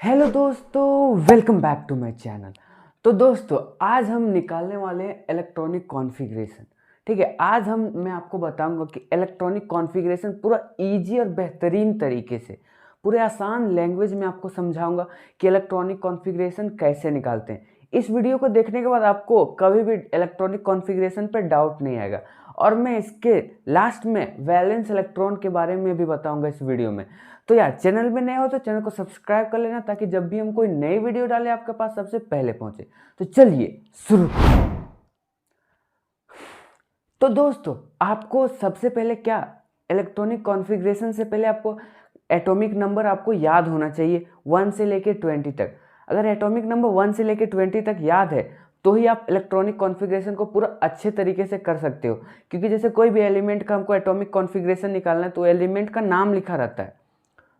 Hello दोस्तों, welcome back to my channel. तो दोस्तों, आज हम निकालने वाले हैं इलेक्ट्रॉनिक कॉन्फ़िगरेशन। ठीक है, आज मैं आपको बताऊंगा कि इलेक्ट्रॉनिक कॉन्फ़िगरेशन पूरा इजी और बेहतरीन तरीके से, पूरे आसान लैंग्वेज में आपको समझाऊंगा कि इलेक्ट्रॉनिक कॉन्फ़िगरेशन कैसे निकालते हैं। इस वीडियो को देखने के बाद आपको कभी भी इलेक्ट्रॉनिक कॉन्फ़िगरेशन पर डाउट नहीं आएगा। और मैं इसके लास्ट में वैलेंस इलेक्ट्रॉन के बारे में भी बताऊंगा इस वीडियो में। तो यार, चैनल में नए हो तो चैनल को सब्सक्राइब कर लेना, ताकि जब भी हम कोई नई वीडियो डालें आपके पास सबसे पहले पहुंचे। तो चलिए शुरू। तो दोस्तों, आपको सबसे पहले क्या, इलेक्ट्रॉनिक कॉन्फ़िगरेशन से पहले आपको एटॉमिक नंबर आपको याद होना चाहिए 1 से लेके 20 तक। अगर एटॉमिक नंबर 1 से लेके 20 तक याद है तो ही आप इलेक्ट्रॉनिक कॉन्फ़िगरेशन को पूरा अच्छे तरीके से कर सकते हो। क्योंकि जैसे कोई भी एलिमेंट का हमको एटॉमिक कॉन्फ़िगरेशन निकालना है तो एलिमेंट का नाम लिखा रहता है,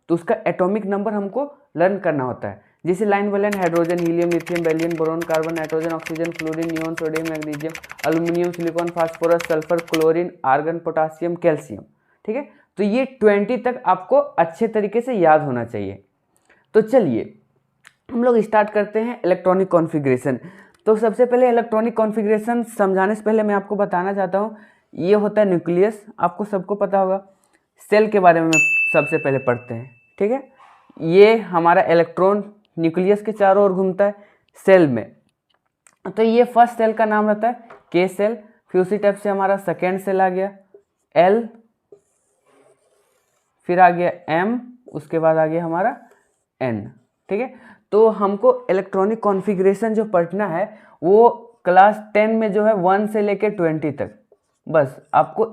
तो उसका एटॉमिक नंबर हमको लर्न करना होता है। जैसे line by line hydrogen, helium, lithium, beryllium, boron, carbon, nitrogen, oxygen, fluorine, neon, sodium, magnesium, aluminium, silicon, phosphorus, sulphur, chlorine, argon, potassium, calcium. ठीक है, तो ये 20 तक आपको अच्छे तरीके से याद होना चाहिए। तो चलिए हम लोग स्टार्ट करते हैं इलेक्ट्रॉनिक कॉन्फ़िगरेशन। तो सबसे पहले इलेक्ट्रॉनिक कॉन्फ़िगरेशन समझाने से पहले मैं आपको बताना चाहता हूँ, ये होता है न्यूक्लियस। आपको सबको पता होगा। सेल के बारे में सबसे पहले पढ़ते हैं। ठीक है, ये हमारा इलेक्ट्रॉन न्यूक्लियस के चारों ओर घूमता है सेल में। तो ये फर्स्ट सेल का नाम रहता है के सेल। फिर उसी टाइप से हमारा सेकेंड सेल आ गया एल, फिर आ गया एम, उसके बाद आ गया हमारा एन। ठीक है, तो हमको इलेक्ट्रॉनिक कॉन्फ़िगरेशन जो पढ़ना है वो क्लास 10 में जो है 1 से लेके 20 तक, बस आपको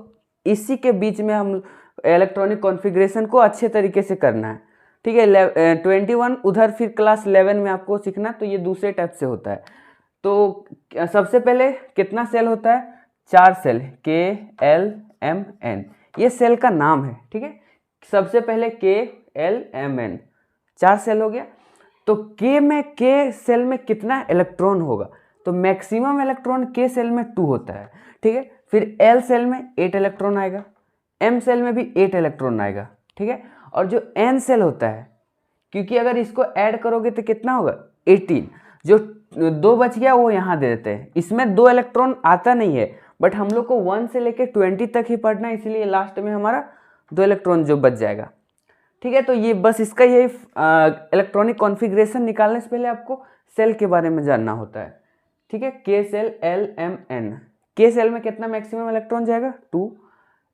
इसी के बीच में हम इलेक्ट्रॉनिक कॉन्फ़िगरेशन को अच्छे तरीके से करना है। ठीक है, 21 उधर फिर क्लास 11 में आपको सीखना, तो ये दूसरे टाइप से होता है। तो सबसे पहले कितना सेल होता है? 4 सेल, के एल एम एन, ये सेल का नाम है। ठीक है, सबसे पहले के एल एम एन, 4 सेल हो गया। तो के सेल में कितना इलेक्ट्रॉन होगा? तो मैक्सिमम इलेक्ट्रॉन के सेल में 2 होता है। ठीक है, फिर एल सेल में 8 इलेक्ट्रॉन आएगा, एम सेल में भी 8 इलेक्ट्रॉन आएगा। ठीक है, और जो एन सेल होता है, क्योंकि अगर इसको ऐड करोगे तो कितना होगा? 18। जो 2 बच गया वो यहाँ दे देते हैं। इसमें 2 इलेक्ट्रॉन आता नहीं है, बट हम लोग को 1 से लेकर 20 तक ही पढ़ना है, इसलिए लास्ट में हमारा 2 इलेक्ट्रॉन जो बच जाएगा। ठीक है, तो ये बस इसका यही इलेक्ट्रॉनिक कॉन्फ़िगरेशन निकालने से पहले आपको सेल के बारे में जानना होता है। ठीक है, के सेल एल एम एन। के सेल में कितना मैक्सिमम इलेक्ट्रॉन जाएगा? 2,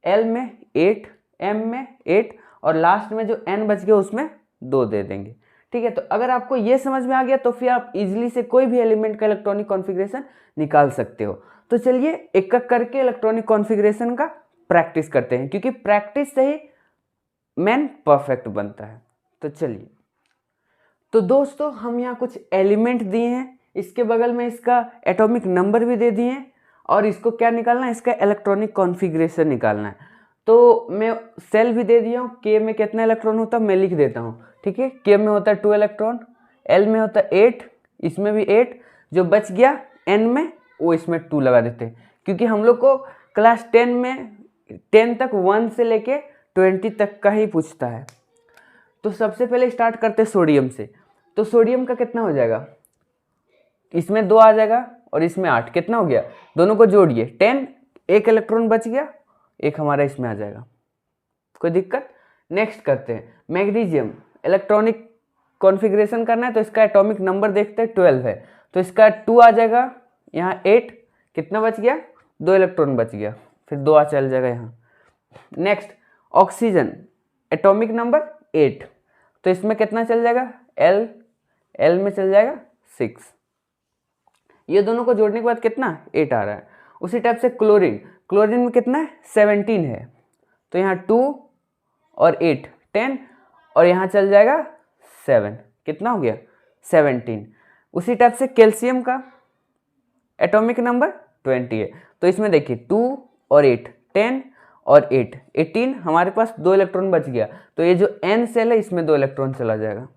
एल में 8, एम में 8, और लास्ट में जो एन बच गया उसमें 2 दे देंगे। ठीक है, तो अगर आपको ये समझ में आ गया तो फिर आप इजीली से कोई भी एलिमेंट का इलेक्ट्रॉनिक कॉन्फ़िगरेशन निकाल सकते हो। तो चलिए एक एक करके इलेक्ट्रॉनिक कॉन्फ़िगरेशन का प्रैक्टिस करते हैं, क्योंकि प्रैक्टिस से ही मैन परफेक्ट बनता है। तो चलिए, तो दोस्तों हम यहाँ कुछ एलिमेंट दिए हैं, इसके बगल में इसका एटॉमिक नंबर भी दे दिए हैं, और इसको क्या निकालना है? इसका इलेक्ट्रॉनिक कॉन्फ़िगरेशन निकालना है। तो मैं सेल भी दे दिया हूँ। के में कितना इलेक्ट्रॉन होता है मैं लिख देता हूँ। ठीक है, के में होता है 2 इलेक्ट्रॉन, एल में होता है 8, इसमें भी 8, जो बच गया एन में वो इसमें 2 लगा देते हैं, क्योंकि हम लोग को क्लास 10 में 10 तक 1 से लेके 20 तक का ही पूछता है। तो सबसे पहले स्टार्ट करते हैं सोडियम से। तो सोडियम का कितना हो जाएगा? इसमें 2 आ जाएगा और इसमें 8, कितना हो गया? दोनों को जोड़िए 10, एक इलेक्ट्रॉन बच गया, एक हमारा इसमें आ जाएगा। कोई दिक्कत? नेक्स्ट करते हैं मैग्नीशियम। इलेक्ट्रॉनिक कॉन्फ़िगरेशन करना है तो इसका एटॉमिक नंबर देखते हैं, 12 है, तो इसका 2 आ जाएगा, यहाँ 8, कितना बच गया? 2 इलेक्ट्रॉन बच गया, फिर 2 चल जाएगा यहाँ। नेक्स्ट ऑक्सीजन, एटॉमिक नंबर 8, तो इसमें कितना चल जाएगा? एल में चल जाएगा 6। ये दोनों को जोड़ने के बाद कितना? 8 आ रहा है। उसी टाइप से क्लोरीन, क्लोरीन में कितना है? 17 है, तो यहाँ 2 और 8 10, और यहाँ चल जाएगा 7, कितना हो गया? 17। उसी टाइप से कैल्शियम का एटॉमिक नंबर 20 है, तो इसमें देखिए 2 और 8 10 और 8 18, हमारे पास 2 इलेक्ट्रॉन बच गया, तो ये जो एन सेल है इसमें 2 इलेक्ट्रॉन चला जाएगा।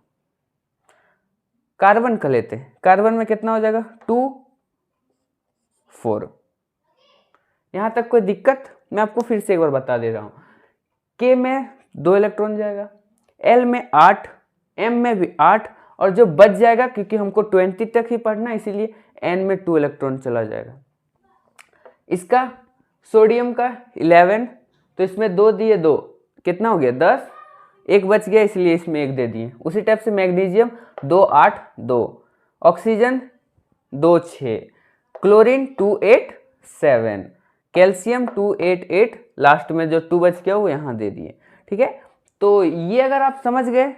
कार्बन का लेते हैं, कार्बन में कितना हो जाएगा? 2 4। यहाँ तक कोई दिक्कत? मैं आपको फिर से एक बार बता दे रहा हूँ। के में 2 इलेक्ट्रॉन जाएगा, एल में 8, एम में भी 8, और जो बच जाएगा, क्योंकि हमको 20 तक ही पढ़ना है इसीलिए n में 2 इलेक्ट्रॉन चला जाएगा। इसका सोडियम का 11, तो इसमें 2 दिए 2, कितना हो गया 10, एक बच गया इसलिए इसमें 1 दे दिए। उसी टाइप से magnesium 2 8 2, oxygen 2 6, chlorine 2 8 7, calcium 2 8 8, last में जो 2 बच गया वो यहाँ दे दिए। ठीक है, तो ये अगर आप समझ गए,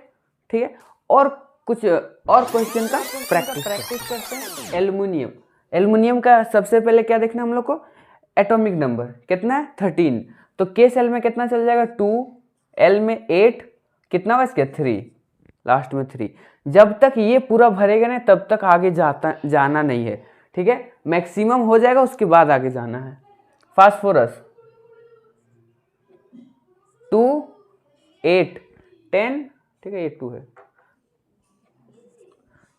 ठीक है, और कुछ और क्वेश्चन का प्रैक्टिस करते हैं। एल्युमिनियम, एल्युमिनियम का सबसे पहले क्या देखना हम लोग को, एटॉमिक नंबर कितना है 13, तो के सेल में कितना चल जाएगा 2, एल में 8, कितना बच गया 3, लास्ट में 3। जब तक ये पूरा भरेगा ना तब तक आगे जाना नहीं है। ठीक है, मैक्सिमम हो जाएगा उसके बाद आगे जाना है। फास्फोरस 2 8 10, ठीक है ये 2 है,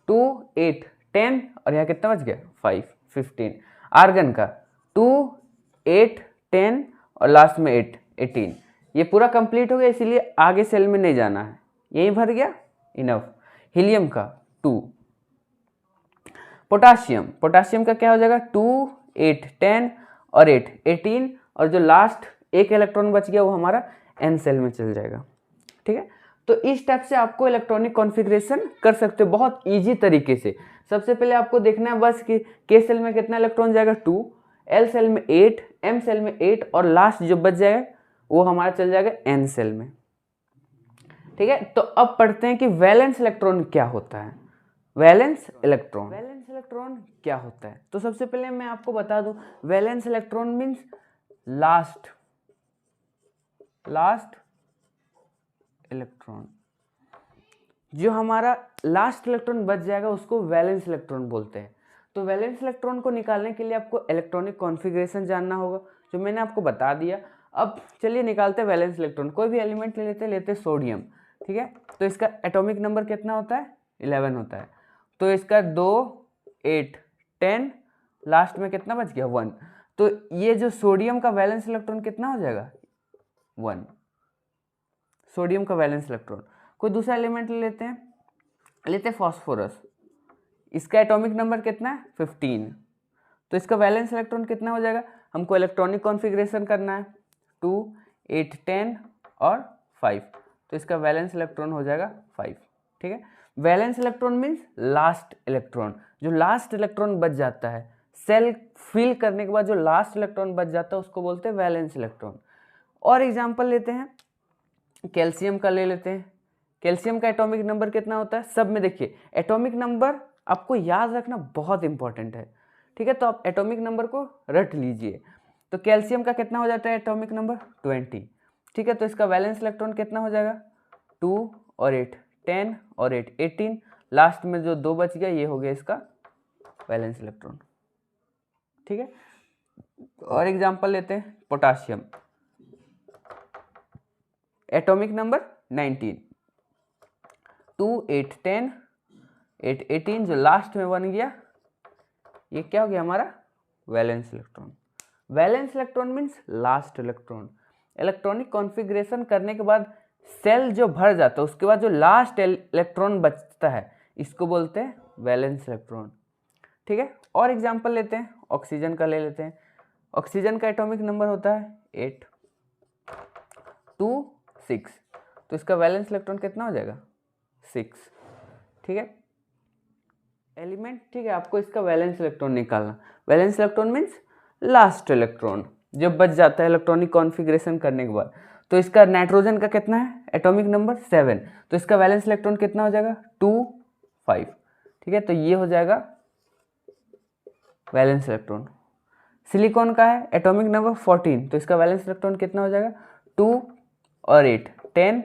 2 8 10 और यहाँ कितना बच गया 5 15। आर्गन का 2 8 10 और लास्ट में 8 18। ये पूरा कंप्लीट हो गया इसीलिए आगे सेल में नहीं जाना है, यही भर गया इनफ। हीलियम का 2। पोटाशियम, पोटाशियम का क्या हो जाएगा 2 8 10 और 8 18 और जो लास्ट एक इलेक्ट्रॉन बच गया वो हमारा एन सेल में चल जाएगा। ठीक है, तो इस टाइप से आपको इलेक्ट्रॉनिक कॉन्फ़िगरेशन कर सकते हो बहुत इजी तरीके से। सबसे पहले आपको देखना है बस कि के सेल में कितना इलेक्ट्रॉन जाएगा 2, एल सेल में 8, एम सेल में 8 और लास्ट जो बच जाएगा वो हमारा चल जाएगा एन सेल में। ठीक है, तो अब पढ़ते हैं कि वैलेंस इलेक्ट्रॉन क्या होता है। वैलेंस इलेक्ट्रॉन, वैलेंस इलेक्ट्रॉन क्या होता है, तो सबसे पहले मैं आपको बता दूं valence electron means last electron. जो हमारा लास्ट इलेक्ट्रॉन बच जाएगा उसको वैलेंस इलेक्ट्रॉन बोलते हैं। तो वैलेंस इलेक्ट्रॉन को निकालने के लिए आपको इलेक्ट्रॉनिक कॉन्फ़िगरेशन जानना होगा जो मैंने आपको बता दिया। अब चलिए निकालते हैं वैलेंस इलेक्ट्रॉन। कोई भी एलिमेंट लेते सोडियम। ठीक है, तो इसका एटॉमिक नंबर कितना होता है 11 होता है। तो इसका 2 8 10 लास्ट में कितना बच गया 1। तो ये जो सोडियम का वैलेंस इलेक्ट्रॉन कितना हो जाएगा 1, सोडियम का वैलेंस इलेक्ट्रॉन। कोई दूसरा एलिमेंट लेते हैं फास्फोरस। इसका एटॉमिक नंबर कितना है 15। तो इसका वैलेंस इलेक्ट्रॉन कितना हो जाएगा, हमको इलेक्ट्रॉनिक कॉन्फ़िगरेशन करना है 2 8 10 और 5। तो इसका वैलेंस इलेक्ट्रॉन हो जाएगा 5। ठीक है, valence electron means last electron. जो लास्ट इलेक्ट्रॉन बच जाता है सेल फिल करने के बाद, जो लास्ट इलेक्ट्रॉन बच जाता है उसको बोलते हैं वैलेंस इलेक्ट्रॉन। और एग्जांपल लेते हैं कैल्शियम का, ले लेते हैं। कैल्शियम का एटॉमिक नंबर कितना होता है, सब में देखिए एटॉमिक नंबर आपको याद रखना बहुत इंपॉर्टेंट है। ठीक है, तो आप एटॉमिक नंबर को रट लीजिए। तो कैल्शियम का कितना हो जाता है एटॉमिक नंबर 20। ठीक है, तो इसका वैलेंस इलेक्ट्रॉन कितना हो जाएगा 2 और 8 10 और 8 18। लास्ट में जो 2 बच गया ये हो गया इसका वैलेंस इलेक्ट्रॉन। ठीक है, और एग्जांपल लेते हैं पोटाशियम। एटॉमिक नंबर 19, 2 8 10 8 18, जो लास्ट में बन गया ये क्या हो गया हमारा valence electron. Valence electron means last electron. Electronic configuration करने के बाद सेल जो भर जाता है उसके बाद जो लास्ट इलेक्ट्रॉन बचता है इसको बोलते हैं वैलेंस इलेक्ट्रॉन। ठीक है, और एग्जांपल लेते हैं ऑक्सीजन का, ले लेते हैं। ऑक्सीजन का एटॉमिक नंबर होता है 8 2 6। तो इसका वैलेंस इलेक्ट्रॉन कितना हो जाएगा 6। ठीक है, एलिमेंट। ठीक है, आपको इसका वैलेंस इलेक्ट्रॉन निकालना। Valence electron means last electron जब बच जाता है इलेक्ट्रॉनिक कॉन्फ़िगरेशन करने के बाद। तो इसका नाइट्रोजन का कितना है एटॉमिक नंबर 7। तो इसका वैलेंस इलेक्ट्रॉन कितना हो जाएगा 2 5। ठीक है, तो ये हो जाएगा वैलेंस इलेक्ट्रॉन। सिलिकॉन का है एटॉमिक नंबर 14। तो इसका वैलेंस इलेक्ट्रॉन कितना हो जाएगा 2 और 8 10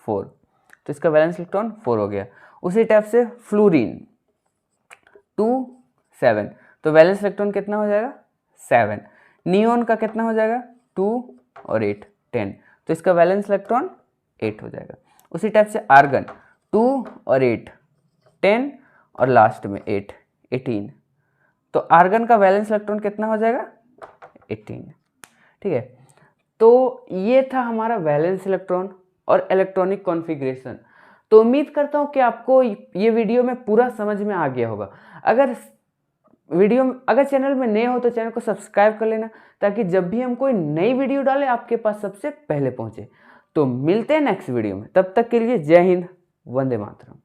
4। तो इसका वैलेंस इलेक्ट्रॉन 4 हो गया। उसी टाइप से फ्लोरीन 2 7। तो वैलेंस इलेक्ट्रॉन कितना हो जाएगा 7। नियोन का कितना हो जाएगा 2 और 8 10। तो इसका वैलेंस इलेक्ट्रॉन 8 हो जाएगा। उसी टाइप से आर्गन 2 और 8 10 और लास्ट में 8 18। तो आर्गन का वैलेंस इलेक्ट्रॉन कितना हो जाएगा 18। ठीक है, तो ये था हमारा वैलेंस इलेक्ट्रॉन और इलेक्ट्रॉनिक कॉन्फ़िगरेशन। तो उम्मीद करता हूँ कि आपको ये वीडियो में पूरा समझ में आ गया होगा। अगर चैनल में नए हो तो चैनल को सब्सक्राइब कर लेना, ताकि जब भी हम कोई नई वीडियो डालें आपके पास सबसे पहले पहुंचे। तो मिलते हैं नेक्स्ट वीडियो में, तब तक के लिए जय हिंद, वंदे मातरम।